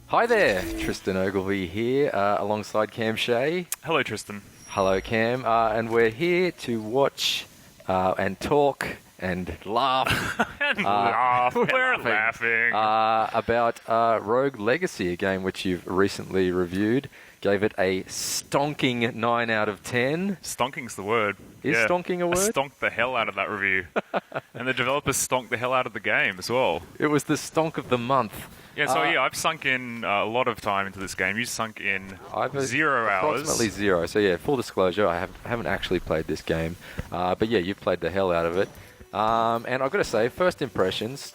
Hi there, Tristan Ogilvy here, alongside Cam Shea. Hello, Tristan. Hello, Cam, and we're here to watch and talk and laugh And laugh. We're laughing. about Rogue Legacy, a game which you've recently reviewed. Gave it a stonking 9 out of 10. Stonking's the word. Is stonking a word? I stonked the hell out of that review. And the developers stonked the hell out of the game as well. It was the stonk of the month. Yeah, so I've sunk in a lot of time into this game. You sunk in I've 0 hours. Approximately 0. So yeah, full disclosure, I haven't actually played this game. But yeah, you've played the hell out of it. And I've got to say, first impressions,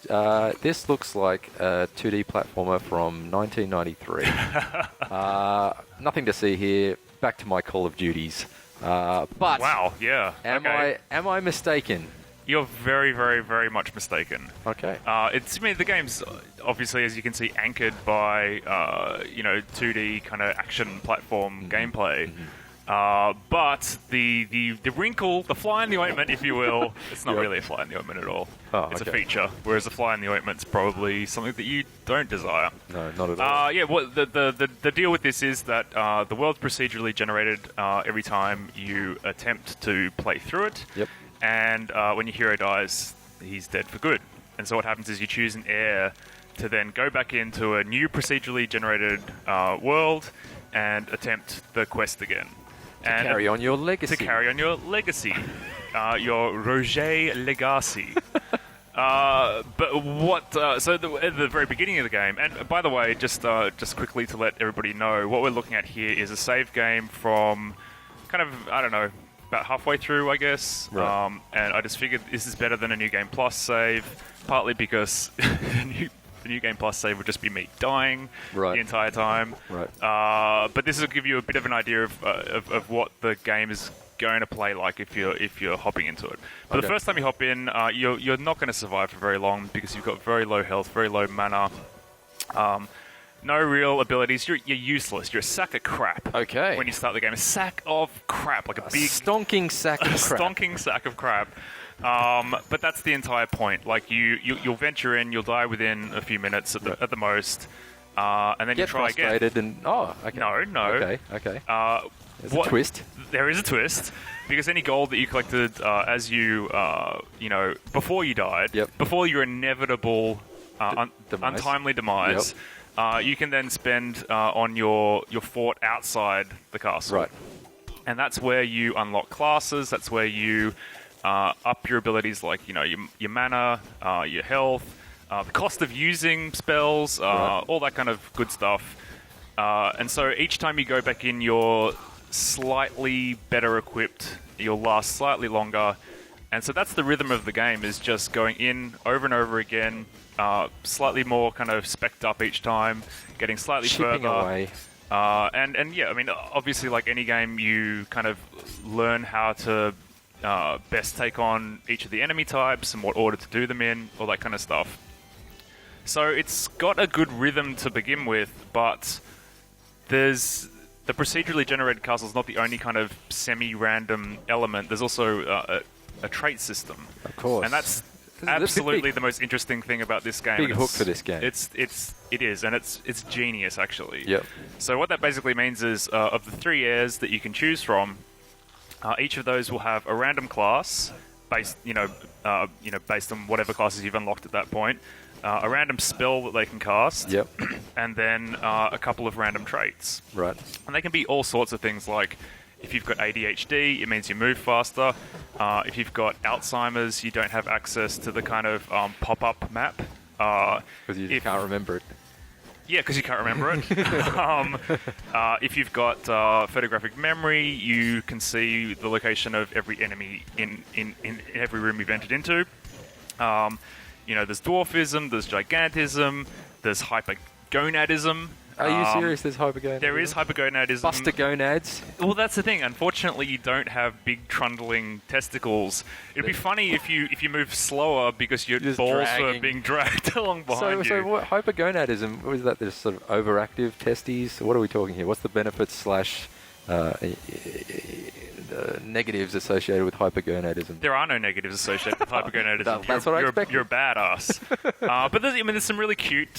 this looks like a 2D platformer from 1993. Nothing to see here. Back to my Call of Duties. But Wow, yeah. am I mistaken? You're very, very, very much mistaken. Okay. The game's obviously, as you can see, anchored by 2D kind of action platform gameplay. But the wrinkle, the fly in the ointment, if you will, it's not really a fly in the ointment at all. It's a feature. Whereas a fly in the ointment's probably something that you don't desire. No, not at all. The deal with this is that the world's procedurally generated every time you attempt to play through it. Yep. And when your hero dies, he's dead for good. And so what happens is you choose an heir to then go back into a new procedurally generated world and attempt the quest again. To carry on your legacy. Your Roger Legacy. But what? So at the very beginning of the game, and by the way, just quickly to let everybody know, what we're looking at here is a save game from kind of, I don't know, about halfway through, I guess. Right. And I just figured this is better than a New Game Plus save, partly because the New Game Plus save would just be me dying the entire time. Right. But this will give you a bit of an idea of what the game is going to play like if you're hopping into it. But the first time you hop in, you're not going to survive for very long because you've got very low health, very low mana. No real abilities. You're useless. You're a sack of crap. Okay. When you start the game, a sack of crap, like a big stonking sack of crap. Stonking sack of crap. But that's the entire point. Like you'll venture in, you'll die within a few minutes at the most, and then you try again. Okay. No. Okay. There's a twist. There is a twist because any gold that you collected as you before you died, before your inevitable untimely demise. You can then spend on your fort outside the castle. Right. And that's where you unlock classes, that's where you up your abilities like, your mana, your health, the cost of using spells, all that kind of good stuff. And so each time you go back in, you're slightly better equipped, you'll last slightly longer. And so that's the rhythm of the game, is just going in over and over again, slightly more kind of specced up each time, getting slightly Chipping further away. And yeah, I mean, obviously, like any game, you kind of learn how to best take on each of the enemy types and what order to do them in, all that kind of stuff. So it's got a good rhythm to begin with, but the procedurally generated castle is not the only kind of semi-random element. There's also a trait system. Of course. And that's absolutely the most interesting thing about this game. Big hook for this game. It is, and it's genius, actually. Yep. So what that basically means is, of the 3 heirs that you can choose from, each of those will have a random class based on whatever classes you've unlocked at that point, a random spell that they can cast, and then a couple of random traits. Right. And they can be all sorts of things, like if you've got ADHD, it means you move faster. If you've got Alzheimer's, you don't have access to the kind of pop-up map. Because you can't remember it. Yeah, because you can't remember it. If you've got photographic memory, you can see the location of every enemy in every room you've entered into. There's dwarfism, there's gigantism, there's hypergonadism. Are you serious? There's hypergonadism? There is hypergonadism. Buster gonads? Well, that's the thing. Unfortunately, you don't have big trundling testicles. It'd be funny if you move slower because your balls were being dragged along behind you. So what hypergonadism, was that this sort of overactive testes? What are we talking here? What's the benefits / the negatives associated with hypergonadism. There are no negatives associated with hypergonadism. That's what I expected. You're a badass. But there's some really cute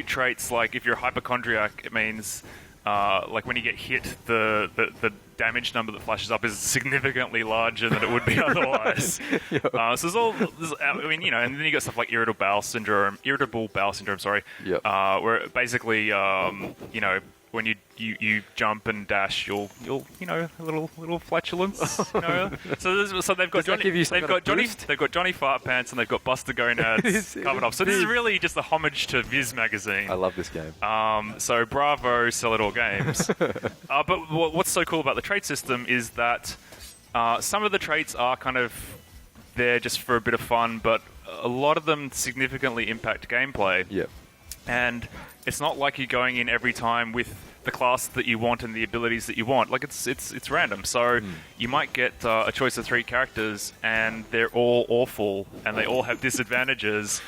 traits. Like if you're a hypochondriac, it means like when you get hit, the damage number that flashes up is significantly larger than it would be otherwise. So there's I mean, and then you got stuff like irritable bowel syndrome. Sorry. Yep. Where basically, when you jump and dash, you'll a little flatulence. So they've got Johnny Fart Pants and they've got Buster Gonads covered off. So this is really just a homage to Viz magazine. I love this game. So bravo, Celador Games. But what's so cool about the trait system is that some of the traits are kind of there just for a bit of fun, but a lot of them significantly impact gameplay. Yep. And it's not like you're going in every time with the class that you want and the abilities that you want. Like it's random. So you might get a choice of 3 characters and they're all awful and they all have disadvantages,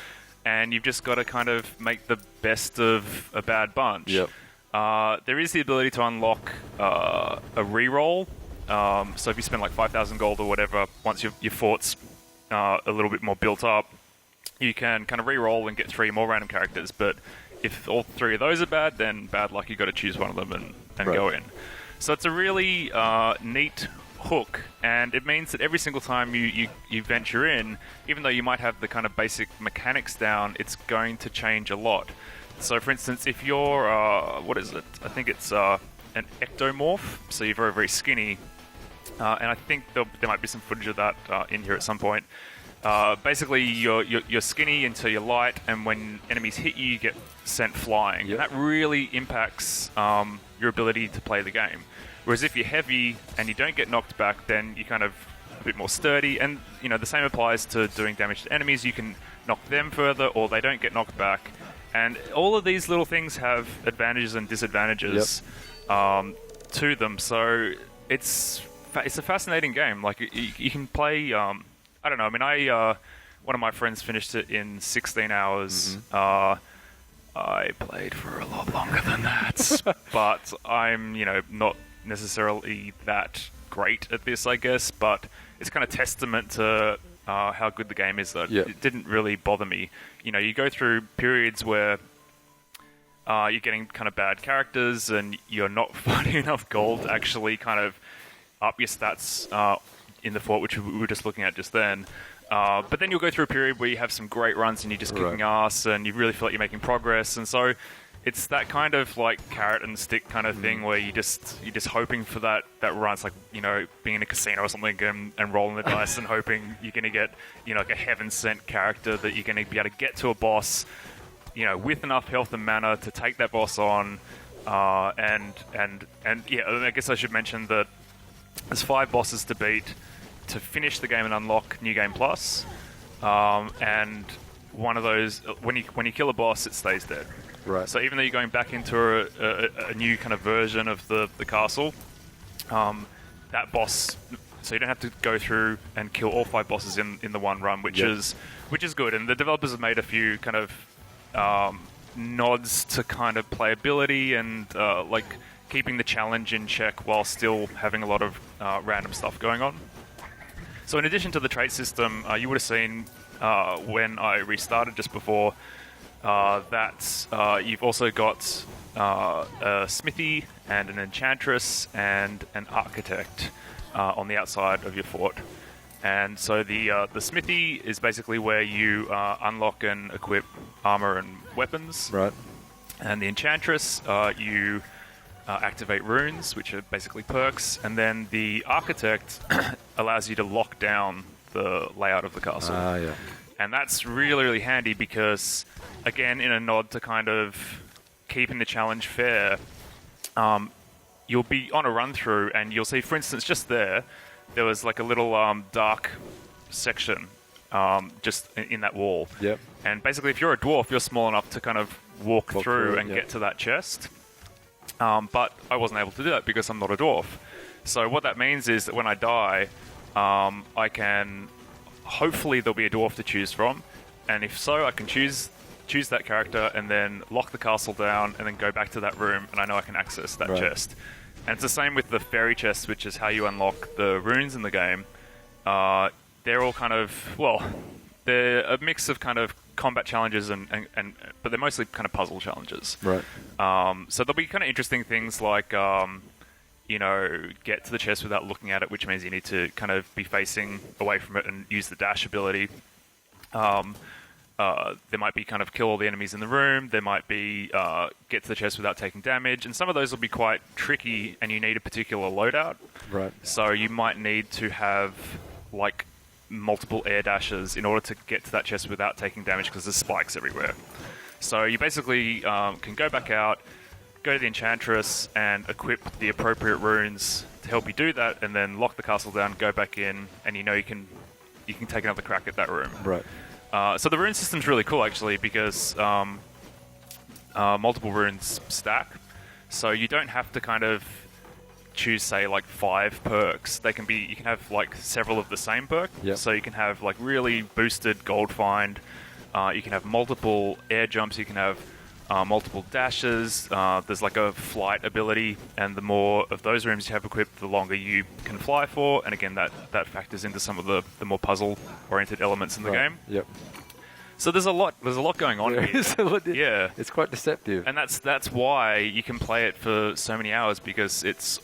and you've just got to kind of make the best of a bad bunch. Yep. There is the ability to unlock a reroll. So if you spend like 5,000 gold or whatever, once your fort's a little bit more built up, you can kind of re-roll and get 3 more random characters. But if all 3 of those are bad, then bad luck, you've got to choose one of them and go in. So it's a really neat hook, and it means that every single time you venture in, even though you might have the kind of basic mechanics down, it's going to change a lot. So for instance, if you're, what is it? I think it's an ectomorph, so you're very, very skinny. And I think there might be some footage of that in here at some point. Basically, you're skinny until you're light, and when enemies hit you, you get sent flying. Yep. And that really impacts your ability to play the game. Whereas if you're heavy and you don't get knocked back, then you're kind of a bit more sturdy. And the same applies to doing damage to enemies. You can knock them further, or they don't get knocked back. And all of these little things have advantages and disadvantages to them. So it's a fascinating game. Like you can play. I don't know. I mean, one of my friends finished it in 16 hours. Mm-hmm. I played for a lot longer than that, but I'm, not necessarily that great at this, I guess. But it's kind of testament to how good the game is. That it didn't really bother me. You go through periods where you're getting kind of bad characters, and you're not finding enough gold to actually kind of up your stats in the fort, which we were just looking at just then. But then you'll go through a period where you have some great runs and you're just kicking ass and you really feel like you're making progress. And so it's that kind of like carrot and stick kind of thing where you're just hoping for that run. It's like, being in a casino or something and rolling the dice and hoping you're going to get, like a heaven-sent character that you're going to be able to get to a boss, with enough health and mana to take that boss on. And I guess I should mention that there's 5 bosses to beat to finish the game and unlock New Game Plus, and one of those, when you kill a boss, it stays dead. Right. So even though you're going back into a new kind of version of the castle, that boss, so you don't have to go through and kill all 5 bosses in the one run, which is good. And the developers have made a few kind of nods to kind of playability and like keeping the challenge in check while still having a lot of random stuff going on. So in addition to the trait system, you would have seen when I restarted just before that you've also got a smithy and an enchantress and an architect on the outside of your fort. And so the smithy is basically where you unlock and equip armor and weapons. Right. And the enchantress, you activate runes, which are basically perks, and then the architect allows you to lock down the layout of the castle. And that's really, really handy because, again, in a nod to kind of keeping the challenge fair, you'll be on a run-through and you'll see, for instance, just there was like a little dark section just in that wall. Yep. And basically, if you're a dwarf, you're small enough to kind of walk through and get to that chest. But I wasn't able to do that because I'm not a dwarf. So what that means is that when I die, I can... Hopefully there'll be a dwarf to choose from. And if so, I can choose that character and then lock the castle down and then go back to that room and I know I can access that chest. And it's the same with the fairy chests, which is how you unlock the runes in the game. They're all kind of, well, they're a mix of kind of combat challenges but they're mostly kind of puzzle challenges. Right. So there'll be kind of interesting things like, get to the chest without looking at it, which means you need to kind of be facing away from it and use the dash ability. There might be kind of kill all the enemies in the room. There might be get to the chest without taking damage. And some of those will be quite tricky and you need a particular loadout. Right. So you might need to have like multiple air dashes in order to get to that chest without taking damage because there's spikes everywhere. So you basically can go back out, go to the Enchantress and equip the appropriate runes to help you do that, and then lock the castle down, go back in, and you can take another crack at that room. Right. So the rune system's really cool actually because multiple runes stack, so you don't have to kind of choose say like 5 perks. You can have like several of the same perk. Yep. So you can have like really boosted gold find. You can have multiple air jumps. You can have multiple dashes. There's like a flight ability, and the more of those rooms you have equipped, the longer you can fly for. And again, that factors into some of the more puzzle-oriented elements in the game. Yep. So there's a lot going on here. Yeah, it's quite deceptive. and that's why you can play it for so many hours, because it's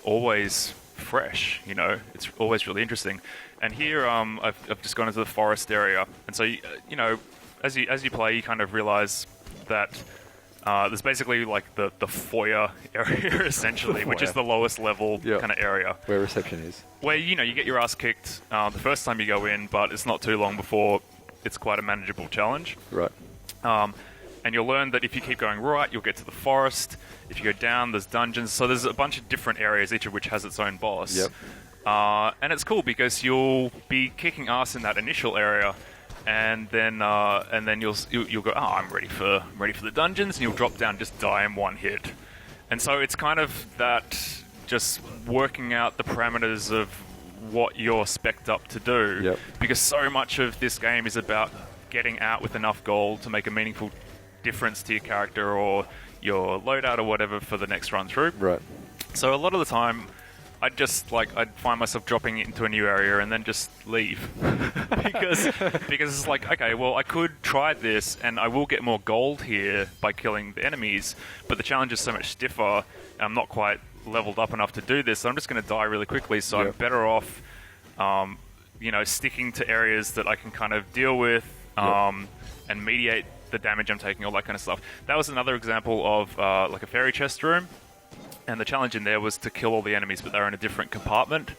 always fresh. It's always really interesting. And here, I've just gone into the forest area, and so as you play, you kind of realize that there's basically like the foyer area essentially, which is the lowest level kind of area where reception is. Where you get your ass kicked the first time you go in, but it's not too long before it's quite a manageable challenge. Right. And you'll learn that if you keep going right, you'll get to the forest. If you go down, there's dungeons. So there's a bunch of different areas, each of which has its own boss. Yep. And it's cool because you'll be kicking ass in that initial area, and then you'll go, I'm ready for the dungeons, and you'll drop down, just die in one hit. And so it's kind of that just working out the parameters of what you're spec'd up to do. Yep. Because so much of this game is about getting out with enough gold to make a meaningful difference to your character or your loadout or whatever for the next run through. Right. So a lot of the time, I'd find myself dropping into a new area and then just leave because it's like, okay, well, I could try this and I will get more gold here by killing the enemies, but the challenge is so much stiffer and I'm not quite leveled up enough to do this, so I'm just going to die really quickly. So I'm better off, sticking to areas that I can kind of deal with and mediate the damage I'm taking, all that kind of stuff. That was another example of like a fairy chest room. And the challenge in there was to kill all the enemies, but they're in a different compartment.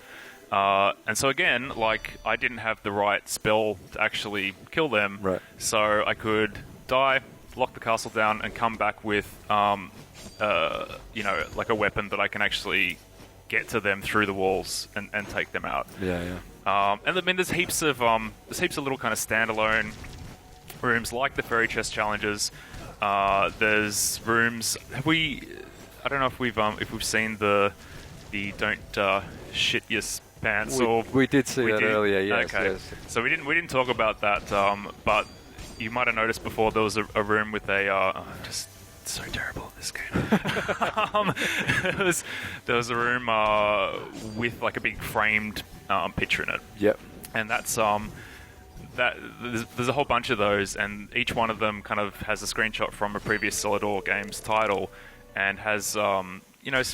And so again, like, I didn't have the right spell to actually kill them. Right. So I could die, lock the castle down, and come back with, like a weapon that I can actually get to them through the walls and take them out. Yeah. And I mean, there's heaps of little kind of standalone rooms like the fairy chest challenges. There's rooms. I don't know if we've seen the don't shit your pants. We did see that earlier. Yes. Okay. Yes. So we didn't talk about that. But you might have noticed before there was a room with just so terrible at this game. There was a room with like a big framed picture in it. Yep. And that's there's a whole bunch of those, and each one of them kind of has a screenshot from a previous Solidor game's title, and has some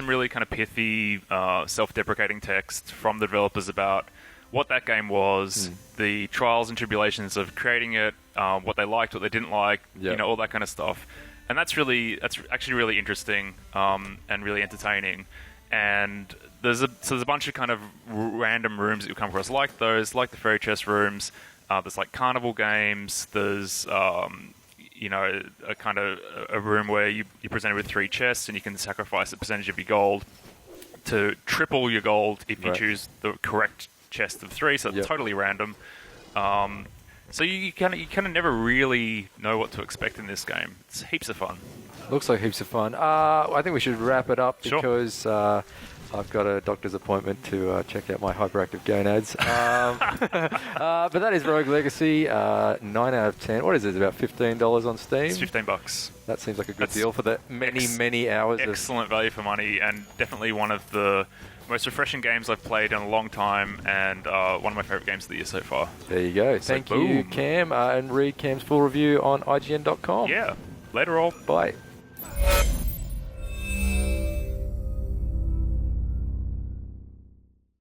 really kind of pithy, self-deprecating text from the developers about what that game was, the trials and tribulations of creating it, what they liked, what they didn't like, all that kind of stuff. And that's actually really interesting and really entertaining. And there's a bunch of kind of random rooms that you come across like those, like the fairy chest rooms. There's like carnival games. There's a kind of a room where you're presented with 3 chests and you can sacrifice a percentage of your gold to triple your gold if you choose the correct chest of 3. So it's totally random. So you kind of never really know what to expect in this game. It's heaps of fun. Looks like heaps of fun. I think we should wrap it up because I've got a doctor's appointment to check out my hyperactive gonads. But that is Rogue Legacy, 9 out of 10. What is it, about $15 on Steam? It's $15. That seems like a good deal for the many hours. Excellent value for money, and definitely one of the most refreshing games I've played in a long time, and one of my favourite games of the year so far. There you go. So Thank you, boom. Cam, and read Cam's full review on IGN.com. Yeah. Later all. Bye.